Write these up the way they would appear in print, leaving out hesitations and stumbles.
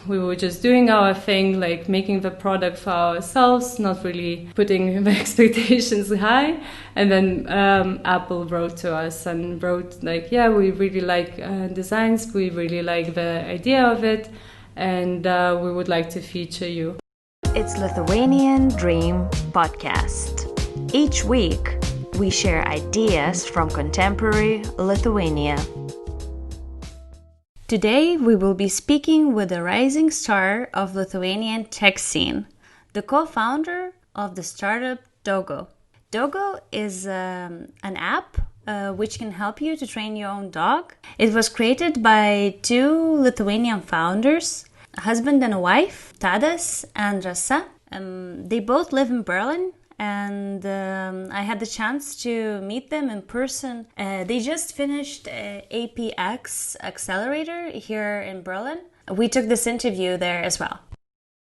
we were just doing our thing, like making the product for ourselves, not really putting the expectations high. And then Apple wrote to us and wrote like, yeah, we really like designs, we really like the idea of it, and we would like to feature you. It's Lithuanian Dream Podcast. Each week, we share ideas from contemporary Lithuania. Today, we will be speaking with a rising star of Lithuanian tech scene, the co-founder of the startup Dogo. Dogo is an app which can help you to train your own dog. It was created by two Lithuanian founders, a husband and a wife, Tadas and Rasa. They both live in Berlin, and I had the chance to meet them in person. They just finished APX Accelerator here in Berlin. We took this interview there as well.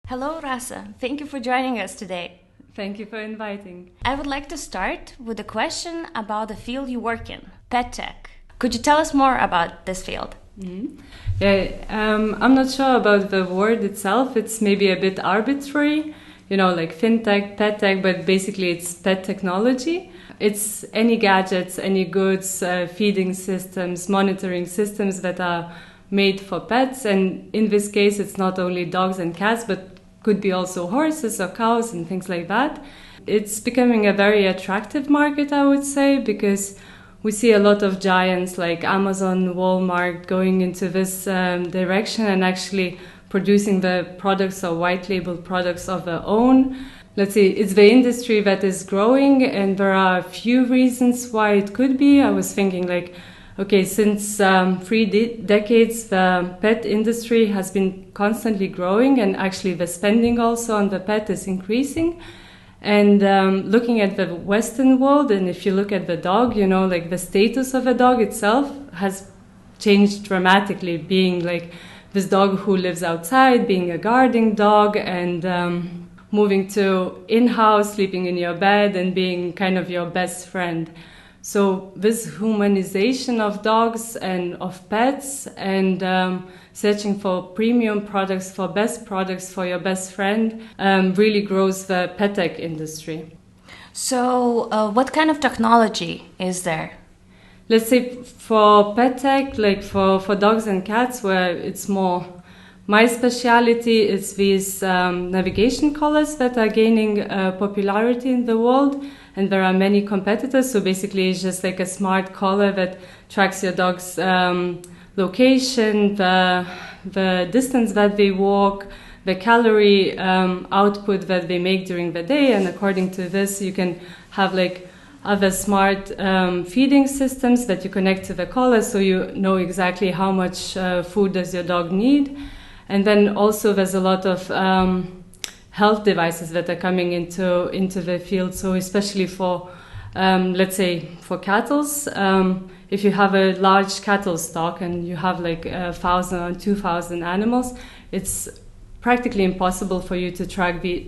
Hello, Rasa. Thank you for joining us today. Thank you for inviting. I would like to start with a question about the field you work in, pet tech. Could you tell us more about this field? Mm-hmm. Yeah, I'm not sure about the word itself. It's maybe a bit arbitrary. Like fintech, pet tech, but basically it's pet technology. It's any gadgets, any goods, feeding systems, monitoring systems that are made for pets. And in this case, it's not only dogs and cats, but could be also horses or cows and things like that. It's becoming a very attractive market, I would say, because we see a lot of giants like Amazon, Walmart going into this direction and actually producing the products or white label products of their own. Let's say it's the industry that is growing, and there are a few reasons why it could be. I was thinking since 3 decades, the pet industry has been constantly growing, and actually the spending also on the pet is increasing. And looking at the Western world, and if you look at the dog, the status of a dog itself has changed dramatically, being like this dog who lives outside, being a guarding dog, and moving to in-house, sleeping in your bed, and being kind of your best friend. So this humanization of dogs and of pets, and searching for premium products, for best products for your best friend, really grows the pet tech industry. So what kind of technology is there? Let's say for pet tech, like for dogs and cats, where it's more my speciality, is these navigation collars that are gaining popularity in the world. And there are many competitors. So basically it's just like a smart collar that tracks your dog's location, the distance that they walk, the calorie output that they make during the day. And according to this, you can have like other smart feeding systems that you connect to the collar, so you know exactly how much food does your dog need. And then also there's a lot of health devices that are coming into the field. So especially for, let's say, for cattle, if you have a large cattle stock and you have like 1,000 or 2,000 animals, it's practically impossible for you to track the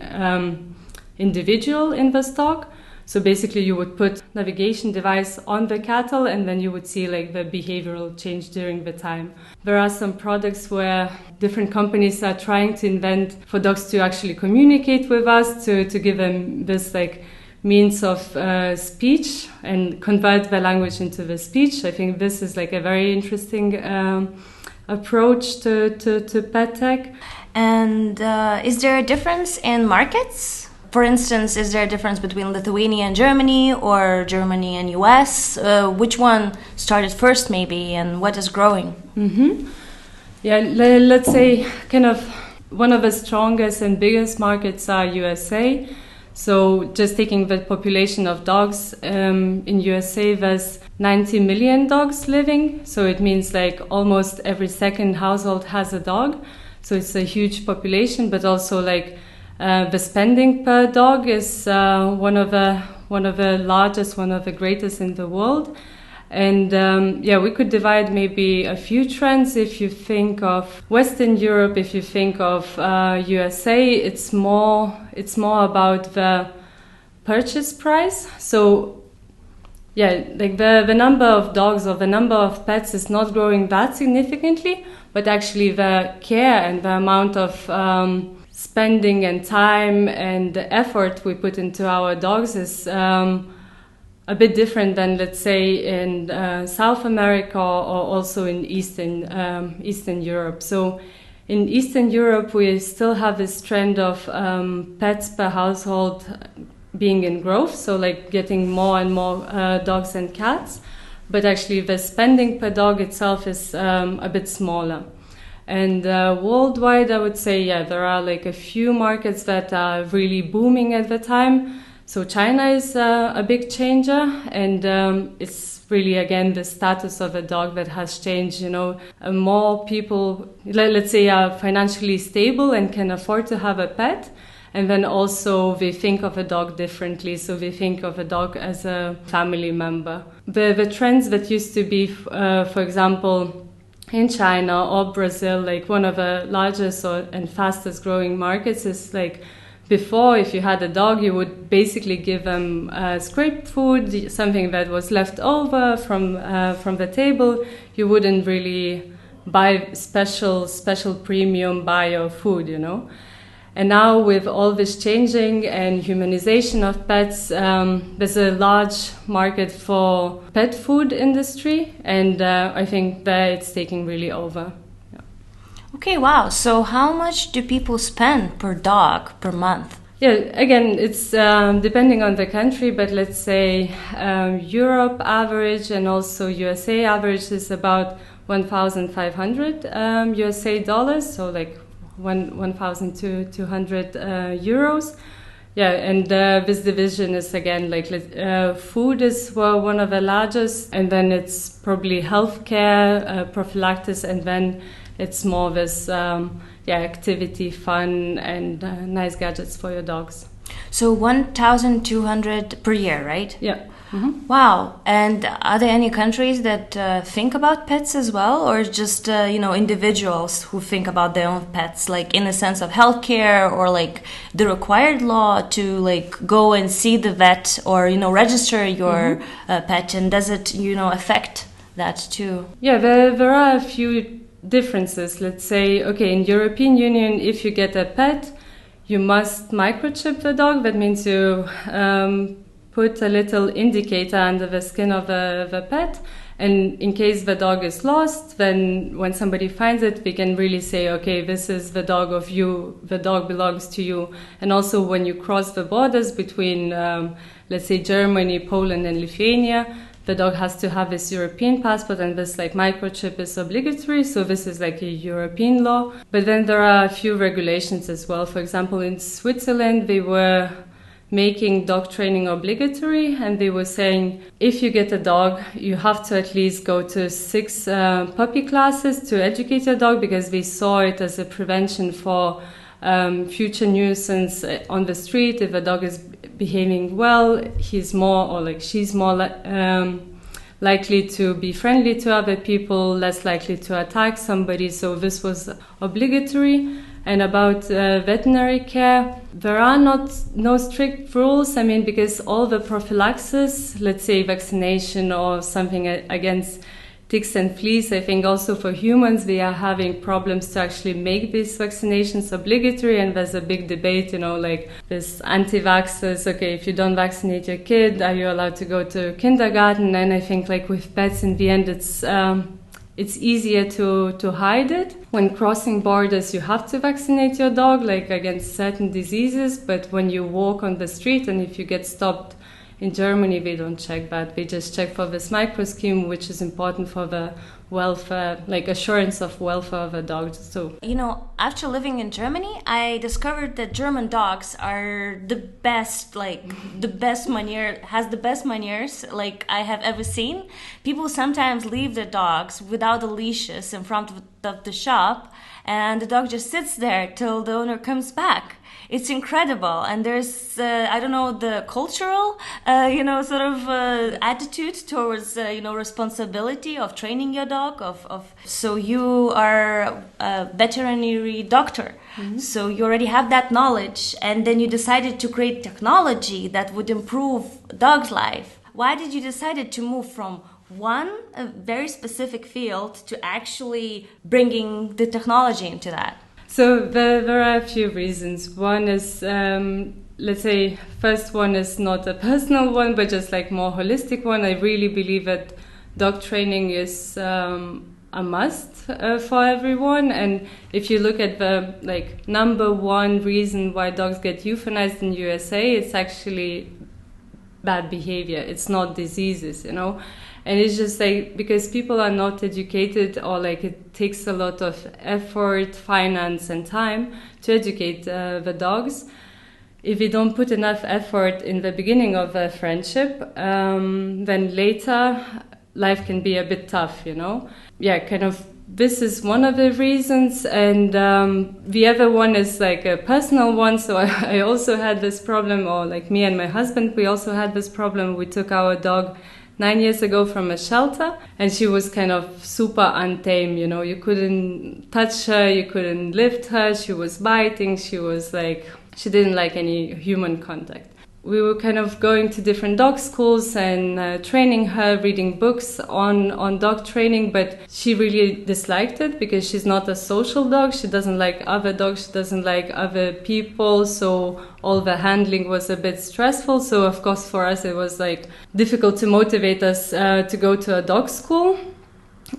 individual in the stock. So basically you would put navigation device on the cattle, and then you would see like the behavioral change during the time. There are some products where different companies are trying to invent for dogs to actually communicate with us, to give them this like means of speech and convert the language into the speech. I think this is like a very interesting approach to pet tech. And is there a difference in markets? For instance, is there a difference between Lithuania and Germany, or Germany and US? Which one started first maybe, and what is growing? Mm-hmm. Yeah, let's say kind of one of the strongest and biggest markets are USA. So just taking the population of dogs, in USA there's 90 million dogs living. So it means like almost every second household has a dog. So it's a huge population, but also like the spending per dog is one of the largest, one of the greatest in the world. And we could divide maybe a few trends. If you think of Western Europe, if you think of USA, it's more about the purchase price. So Yeah, like the number of dogs or the number of pets is not growing that significantly, but actually the care and the amount of spending and time and effort we put into our dogs is a bit different than, let's say, in South America or also in Eastern Europe. So in Eastern Europe, we still have this trend of pets per household being in growth, so like getting more and more dogs and cats, but actually the spending per dog itself is a bit smaller. And worldwide, I would say, yeah, there are like a few markets that are really booming at the time. So China is a big changer, and it's really, again, the status of a dog that has changed. You know, more people, let's say, are financially stable and can afford to have a pet. And then also they think of a dog differently. So they think of a dog as a family member. The trends that used to be, for example, in China or Brazil, like one of the largest and fastest growing markets is like, before, if you had a dog, you would basically give them scraped food, something that was left over from the table. You wouldn't really buy special premium bio food, you know. And now with all this changing and humanization of pets, there's a large market for pet food industry, and I think that it's taking really over. Yeah. Okay, wow. So how much do people spend per dog per month? Yeah, again, it's depending on the country, but let's say Europe average and also USA average is about 1,500 USA dollars, so like 1,200 euros. Yeah, and this division is again like food is one of the largest, and then it's probably healthcare, prophylaxis, and then it's more this activity, fun, and nice gadgets for your dogs. So 1,200 per year, right? Yeah. Mm-hmm. Wow. And are there any countries that think about pets as well, or just individuals who think about their own pets, like in the sense of healthcare or like the required law to like go and see the vet or register your pet, and does it affect that too? Yeah, there are a few differences. Let's say, okay, in European Union, if you get a pet, you must microchip the dog. That means you put a little indicator under the skin of the pet, and in case the dog is lost, then when somebody finds it, we can really say, okay, this is the dog of you, the dog belongs to you. And also when you cross the borders between, let's say, Germany, Poland, and Lithuania, the dog has to have this European passport, and this like microchip is obligatory. So this is like a European law. But then there are a few regulations as well. For example, in Switzerland, they were making dog training obligatory, and they were saying if you get a dog, you have to at least go to 6 puppy classes to educate your dog, because they saw it as a prevention for future nuisance on the street. If a dog is behaving well, he's more, or like she's more likely to be friendly to other people, less likely to attack somebody. So this was obligatory. And about veterinary care, there are no strict rules. I mean, because all the prophylaxis, let's say vaccination or something against ticks and fleas, I think also for humans, we are having problems to actually make these vaccinations obligatory. And there's a big debate, like this anti-vaxxers, okay, if you don't vaccinate your kid, are you allowed to go to kindergarten? And I think like with pets, in the end, it's easier to hide it. When crossing borders, you have to vaccinate your dog, like against certain diseases. But when you walk on the street, and if you get stopped in Germany, they don't check that. They just check for this micro scheme, which is important for the welfare, like assurance of welfare of a dog. So, after living in Germany, I discovered that German dogs are the best, has the best manners like I have ever seen. People sometimes leave their dogs without the leashes in front of the shop, and the dog just sits there till the owner comes back. It's incredible. And there's, the cultural, attitude towards, responsibility of training your dog. So you are a veterinary doctor. Mm-hmm. So you already have that knowledge. And then you decided to create technology that would improve dogs' life. why did you decide to move from a very specific field to actually bringing the technology into that? So there are a few reasons. One is, let's say, first one is not a personal one, but just like more holistic one. I really believe that dog training is a must for everyone. And if you look at the number one reason why dogs get euthanized in USA, it's actually bad behavior. It's not diseases, And it's just because people are not educated, or it takes a lot of effort, finance, and time to educate the dogs. If you don't put enough effort in the beginning of a friendship, then later life can be a bit tough, Yeah, kind of. This is one of the reasons, and the other one is a personal one. So I also had this problem, or me and my husband, we also had this problem. We took our dog 9 years ago from a shelter, and she was kind of super untamed, You couldn't touch her, you couldn't lift her, she was biting, she was she didn't like any human contact. We were kind of going to different dog schools and training her, reading books on dog training, but she really disliked it because she's not a social dog. She doesn't like other dogs, she doesn't like other people, so all the handling was a bit stressful. So of course for us it was difficult to motivate us to go to a dog school.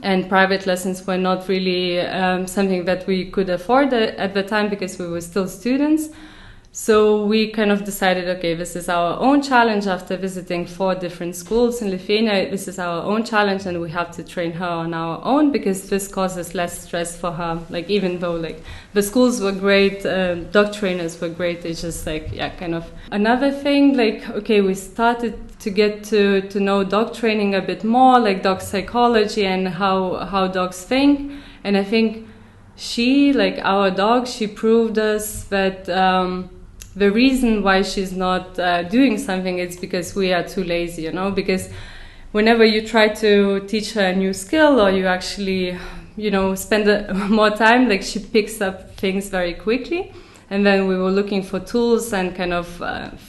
And private lessons were not really something that we could afford at the time because we were still students. So we kind of decided, okay, this is our own challenge after visiting 4 different schools in Lithuania. This is our own challenge, and we have to train her on our own because this causes less stress for her. Even though the schools were great, dog trainers were great, it's just kind of another thing. Okay, we started to get to know dog training a bit more, dog psychology and how dogs think. And I think she, our dog, she proved us that the reason why she's not doing something is because we are too lazy, because whenever you try to teach her a new skill, or you actually, spend more time, she picks up things very quickly. And then we were looking for tools and kind of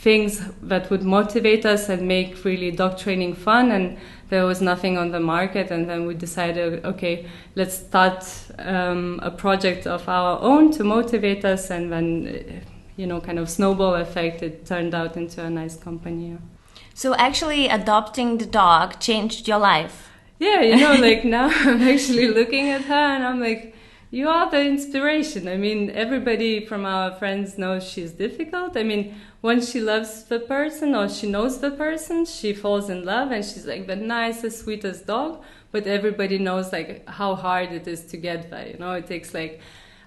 things that would motivate us and make really dog training fun. And there was nothing on the market. And then we decided, okay, let's start a project of our own to motivate us. And then, kind of snowball effect, it turned out into a nice company. Yeah. So actually adopting the dog changed your life? Yeah, now I'm actually looking at her and I'm you are the inspiration. I mean, everybody from our friends knows she's difficult. I mean, once she loves the person or she knows the person, she falls in love and she's the nicest, sweetest dog. But everybody knows how hard it is to get there. It takes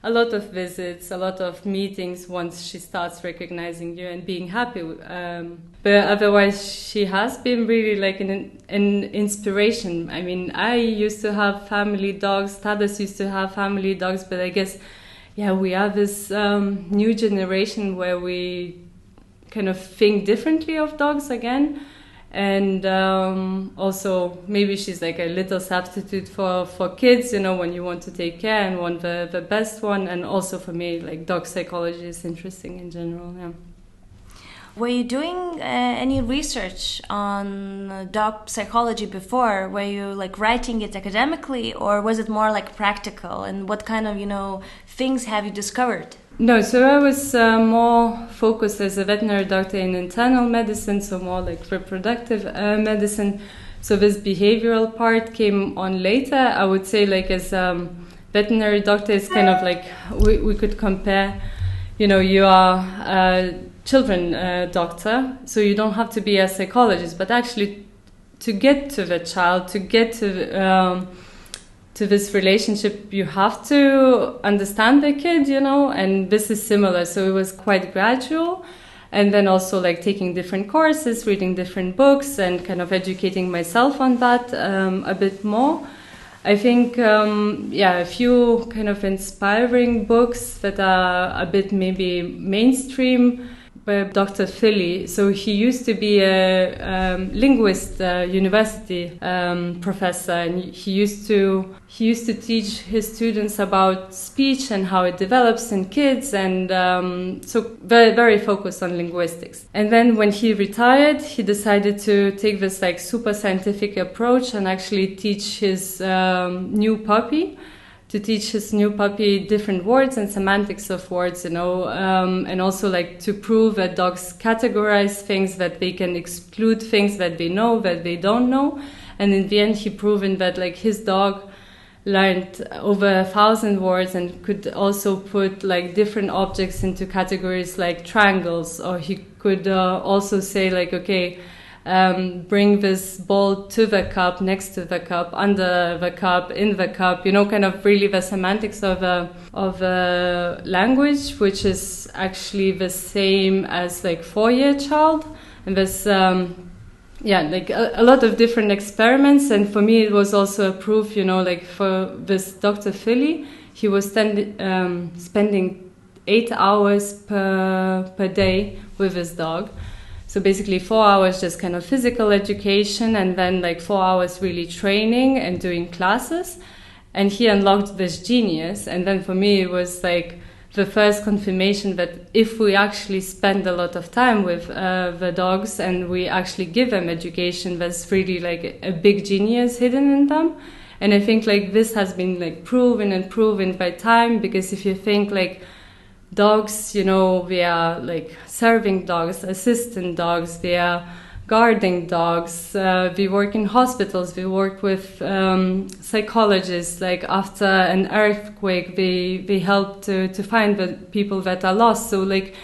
a lot of visits, a lot of meetings once she starts recognizing you and being happy. But otherwise, she has been really an inspiration. I mean, I used to have family dogs, Tadas used to have family dogs, but I guess, we are this new generation where we kind of think differently of dogs again. And also maybe she's a little substitute for kids, when you want to take care and want the best one. And also for me, dog psychology is interesting in general. Yeah. Were you doing any research on dog psychology before? Were you writing it academically, or was it more practical? And what kind of things have you discovered? No, so I was more focused as a veterinary doctor in internal medicine, so more reproductive medicine. So this behavioral part came on later. I would say as veterinary doctor, it's kind of we could compare, you are a children doctor, so you don't have to be a psychologist, but actually to get to the child, to get to this relationship, you have to understand the kid, and this is similar. So it was quite gradual. And then also taking different courses, reading different books, and kind of educating myself on that a bit more. I think, a few kind of inspiring books that are a bit maybe mainstream. by Dr. Philly. So he used to be a linguist, university professor, and he used to teach his students about speech and how it develops in kids, and so very, very focused on linguistics. And then when he retired, he decided to take this like super scientific approach and actually teach his new puppy different words and semantics of words, and also like to prove that dogs categorize things, that they can exclude things that they know, that they don't know. And in the end, he proven that like his dog learned over 1,000 words and could also put like different objects into categories like triangles, or he could also say like, okay, bring this ball to the cup, next to the cup, under the cup, in the cup, kind of really the semantics of a language, which is actually the same as like 4-year child. And this, like a lot of different experiments. And for me, it was also a proof, like for this Dr. Philly, he was spending 8 hours per day with his dog. So basically 4 hours just kind of physical education, and then like 4 hours really training and doing classes. And he unlocked this genius. And then for me, it was like the first confirmation that if we actually spend a lot of time with the dogs and we actually give them education, there's really like a big genius hidden in them. And I think like this has been like proven by time, because if you think like dogs, we are like serving dogs, assistant dogs, we are guarding dogs, we work in hospitals, we work with psychologists, like after an earthquake, we help to find the people that are lost. So like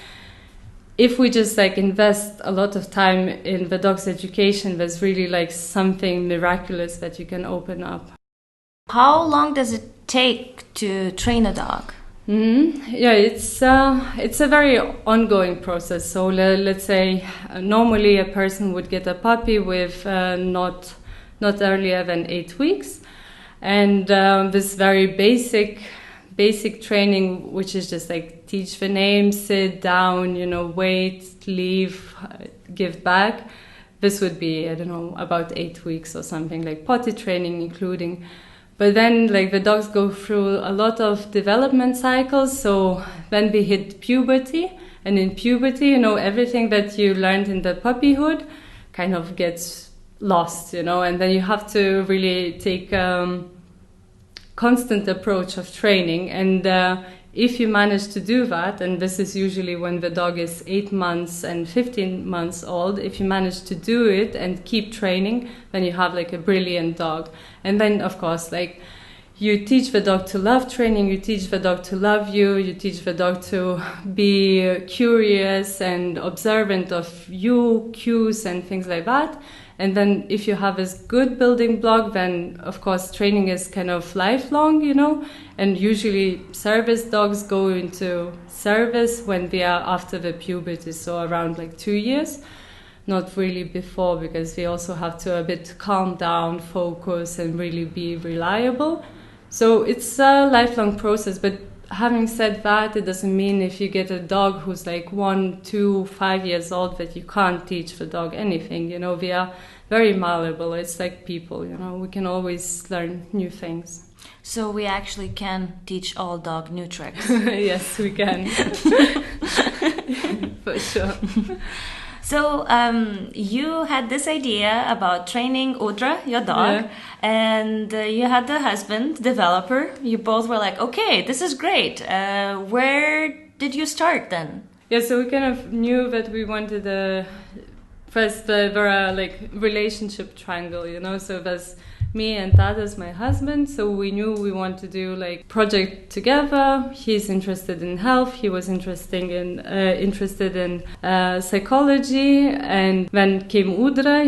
if we just like invest a lot of time in the dog's education, there's really like something miraculous that you can open up. How long does it take to train a dog? Yeah, it's a very ongoing process. So let's say normally a person would get a puppy with not earlier than 8 weeks, and this very basic training, which is just like teach the name, sit down, wait, leave, give back. This would be, I don't know, about 8 weeks or something, like potty training including. But then like the dogs go through a lot of development cycles. So then we hit puberty, and in puberty, everything that you learned in the puppyhood kind of gets lost, and then you have to really take constant approach of training. And if you manage to do that, and this is usually when the dog is 8 months and 15 months old, if you manage to do it and keep training, then you have like a brilliant dog. And then of course, like you teach the dog to love training, you teach the dog to love you, you teach the dog to be curious and observant of you, cues and things like that. And then if you have this good building block, then of course training is kind of lifelong, and usually service dogs go into service when they are after the puberty, so around like 2 years, not really before, because they also have to a bit calm down, focus and really be reliable. So it's a lifelong process. But having said that, it doesn't mean if you get a dog who's like 1, 2, 5 years old that you can't teach the dog anything. We are very malleable. It's like people, we can always learn new things. So we actually can teach all dog new tricks. Yes, we can. For sure. So you had this idea about training Udra, your dog, and you had the husband, developer. You both were like, okay, this is great. Where did you start then? Yeah, so we kind of knew that we wanted first there are like relationship triangle, so there's me and Tadas, my husband. So we knew we want to do like project together. He's interested in health. He was interested in psychology, and then came Udra,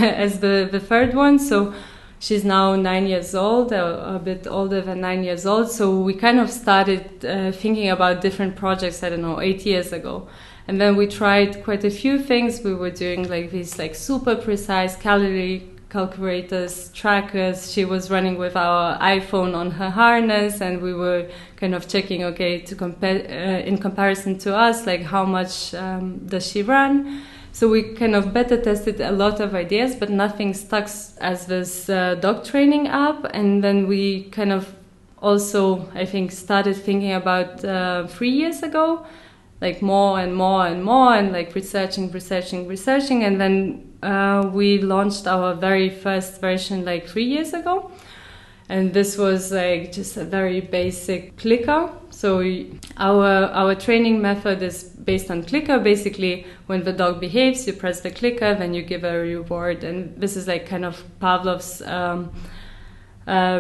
as the third one. So she's now 9 years old, a bit older than 9 years old. So we kind of started thinking about different projects, 8 years ago. And then we tried quite a few things. We were doing like these like super precise calorie calculators, trackers. She was running with our iPhone on her harness, and we were kind of checking, okay, to compare in comparison to us, like how much does she run. So we kind of beta tested a lot of ideas, but nothing stuck as this dog training app. And then we kind of also, I think, started thinking about 3 years ago, like more and more and more, and like researching. And then we launched our very first version like 3 years ago. And this was like just a very basic clicker. So our training method is based on clicker. Basically, when the dog behaves, you press the clicker, then you give a reward. And this is like kind of Pavlov's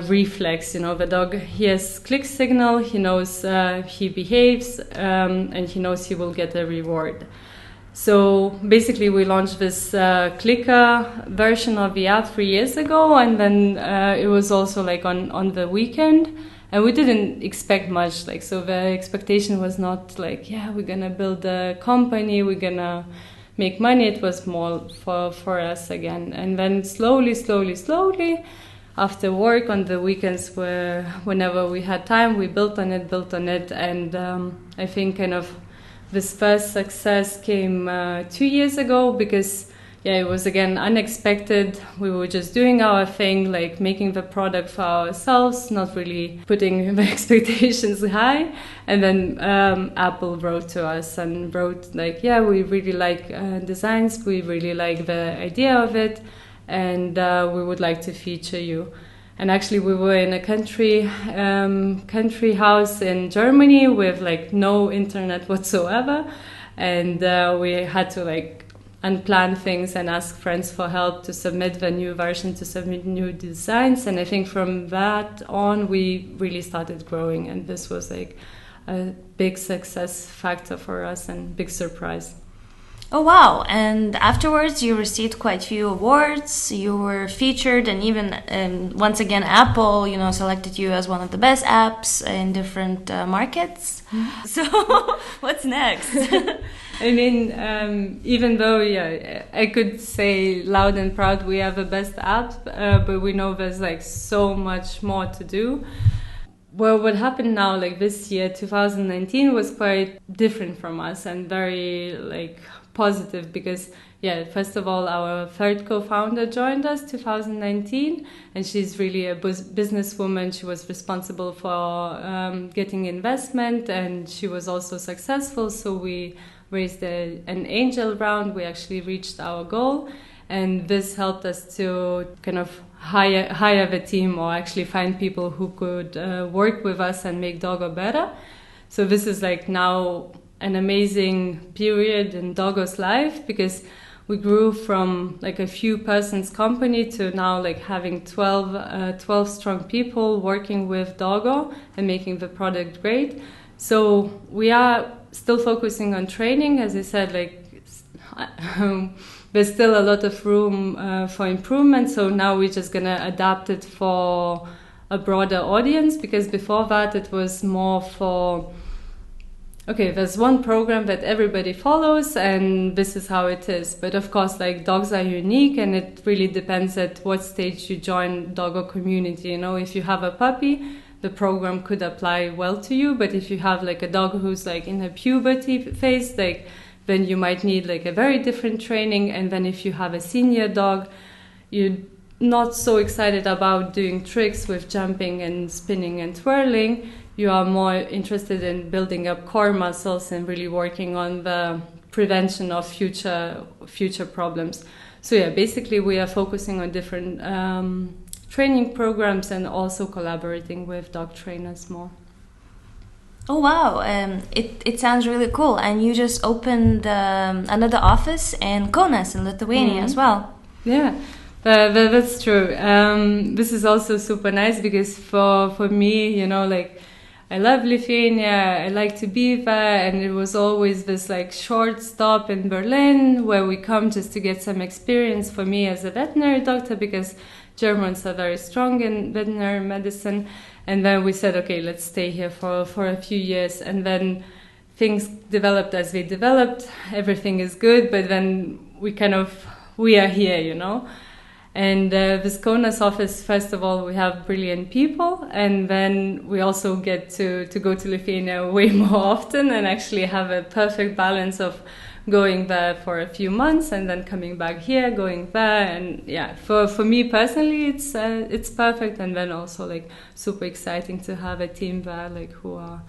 reflex. You know, the dog hears click signal, he knows he behaves, and he knows he will get a reward. So basically, we launched this clicker version of the app 3 years ago, and then it was also like on the weekend, and we didn't expect much. Like, so the expectation was not like, yeah, we're gonna build a company, we're gonna make money. It was more for us again, and then slowly, after work on the weekends, whenever we had time, we built on it, and I think kind of this first success came 2 years ago because, yeah, it was again unexpected. We were just doing our thing, like making the product for ourselves, not really putting the expectations high. And then Apple wrote to us and wrote like, yeah, we really like designs, we really like the idea of it, and we would like to feature you. And actually, we were in a country house in Germany with like no internet whatsoever, and we had to like unplan things and ask friends for help to submit the new version, to submit new designs. And I think from that on, we really started growing, and this was like a big success factor for us and big surprise. Oh, wow. And afterwards, you received quite a few awards. You were featured, and even once again, Apple, selected you as one of the best apps in different markets. Mm-hmm. So what's next? I mean, even though, yeah, I could say loud and proud we have the best app, but we know there's like so much more to do. Well, what happened now, like this year, 2019, was quite different from us and very like positive because, yeah, first of all, our third co-founder joined us 2019, and she's really a businesswoman. She was responsible for getting investment, and she was also successful. So we raised an angel round. We actually reached our goal, and this helped us to kind of hire the team, or actually find people who could work with us and make Dogo better. So this is like now an amazing period in Dogo's life, because we grew from like a few persons company to now like having 12 strong people working with Dogo and making the product great. So we are still focusing on training. As I said, like there's still a lot of room for improvement. So now we're just gonna adapt it for a broader audience, because before that it was more for, okay, there's one program that everybody follows and this is how it is. But of course, like, dogs are unique, and it really depends at what stage you join Dogo community. If you have a puppy, the program could apply well to you. But if you have like a dog who's like in a puberty phase, like, then you might need like a very different training. And then if you have a senior dog, you're not so excited about doing tricks with jumping and spinning and twirling. You are more interested in building up core muscles and really working on the prevention of future problems. So yeah, basically we are focusing on different training programs and also collaborating with dog trainers more. Oh wow, it sounds really cool. And you just opened another office in Kaunas in Lithuania as well. Yeah. That's true. This is also super nice because for me, like, I love Lithuania, I like to be there, and it was always this like short stop in Berlin where we come just to get some experience for me as a veterinary doctor, because Germans are very strong in veterinary medicine. And then we said, okay, let's stay here for a few years. And then things developed as they developed. Everything is good, but then we are here, And with Kaunas office, first of all, we have brilliant people, and then we also get to go to Lithuania way more often and actually have a perfect balance of going there for a few months and then coming back here, going there. And yeah, for me personally, it's perfect. And then also like super exciting to have a team there, like who are,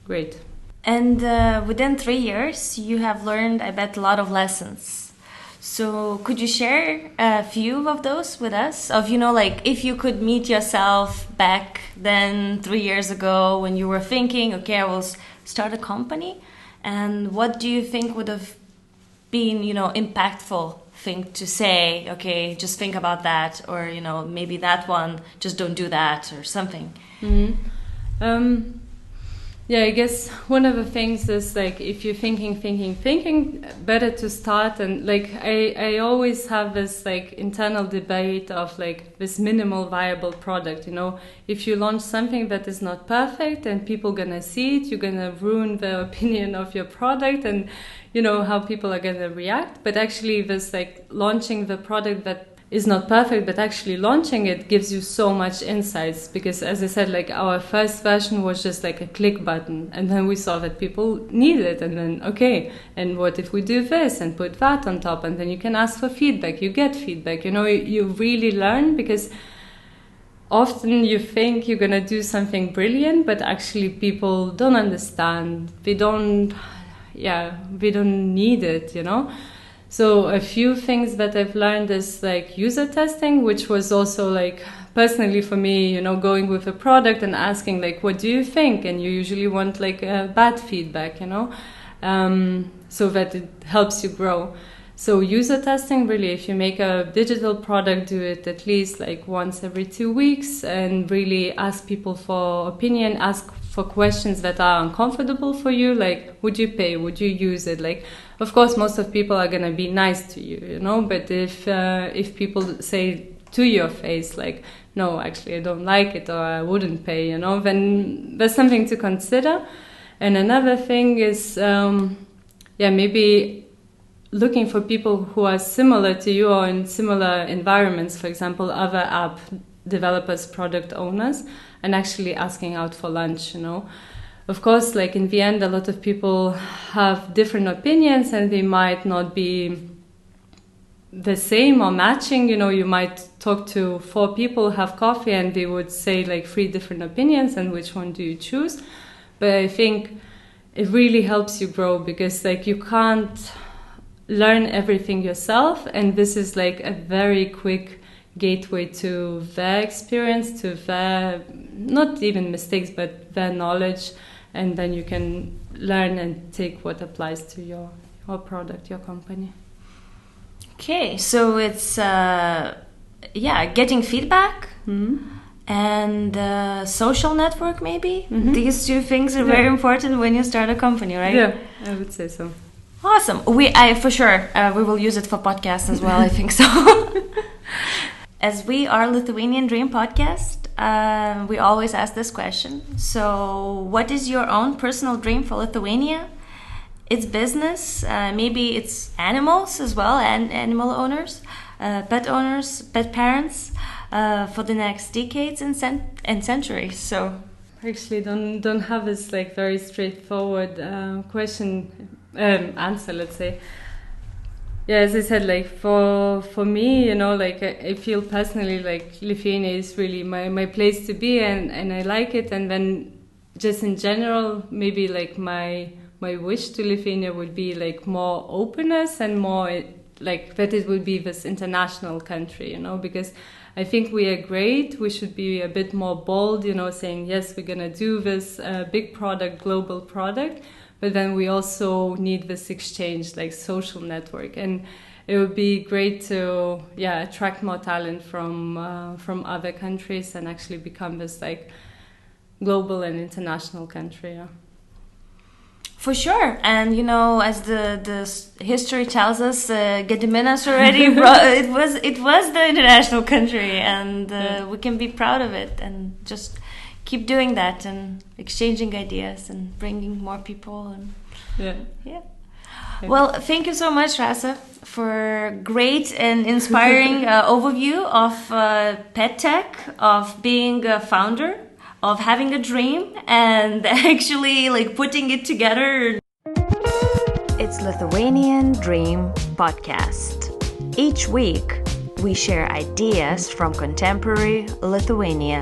great. And within 3 years, you have learned, I bet, a lot of lessons. So could you share a few of those with us? Of, like if you could meet yourself back then 3 years ago when you were thinking, okay, I will start a company. And what do you think would have been, impactful thing to say? Okay, just think about that. Or, maybe that one, just don't do that or something. Mm-hmm. Yeah, I guess one of the things is like if you're thinking, better to start. And like I always have this like internal debate of like this minimal viable product. If you launch something that is not perfect and people gonna see it, you're gonna ruin the opinion of your product and how people are gonna react. But actually, this like launching the product that is not perfect, but actually launching it gives you so much insights, because as I said, like our first version was just like a click button, and then we saw that people need it, and then okay, and what if we do this and put that on top, and then you can ask for feedback, you get feedback, you really learn, because often you think you're gonna do something brilliant, but actually people don't understand, they don't need it, So a few things that I've learned is like user testing, which was also like personally for me, going with a product and asking like, what do you think? And you usually want like bad feedback, so that it helps you grow. So user testing, really, if you make a digital product, do it at least like once every 2 weeks and really ask people for opinion, ask for questions that are uncomfortable for you, like would you pay, would you use it? Like, of course, most of people are gonna be nice to you, but if people say to your face like, no, actually I don't like it or I wouldn't pay, then there's something to consider. And another thing is, maybe looking for people who are similar to you or in similar environments, for example, other app developers, product owners, and actually asking out for lunch, Of course, like in the end, a lot of people have different opinions and they might not be the same or matching. You might talk to 4 people, have coffee, and they would say like 3 different opinions, and which one do you choose? But I think it really helps you grow, because like you can't learn everything yourself, and this is like a very quick gateway to their experience, to their, not even mistakes, but their knowledge. And then you can learn and take what applies to your product, your company. Okay, so it's getting feedback, and social network maybe. These 2 things are very important when you start a company, right? Yeah, I would say so. Awesome. We will use it for podcasts as well. I think so. As we are Lithuanian Dream Podcast, we always ask this question. So what is your own personal dream for Lithuania? It's business, maybe it's animals as well, and animal owners, pet parents, for the next decades and centuries. So actually don't have this like very straightforward answer, let's say. Yeah, as I said, like for me, like I feel personally like Lithuania is really my place to be, and I like it. And then just in general, maybe like my wish to Lithuania would be like more openness and more like that it would be this international country, because I think we are great. We should be a bit more bold, saying, yes, we're going to do this big product, global product. But then we also need this exchange, like social network. And it would be great to, attract more talent from other countries and actually become this like global and international country. Yeah. For sure, and as the history tells us, Gediminas already it was the international country, and we can be proud of it, and just keep doing that and exchanging ideas and bringing more people. And Well, thank you so much, Rasa, for great and inspiring overview of pet tech, of being a founder, of having a dream, and actually like putting it together. It's Lithuanian Dream Podcast. Each week, we share ideas from contemporary Lithuania.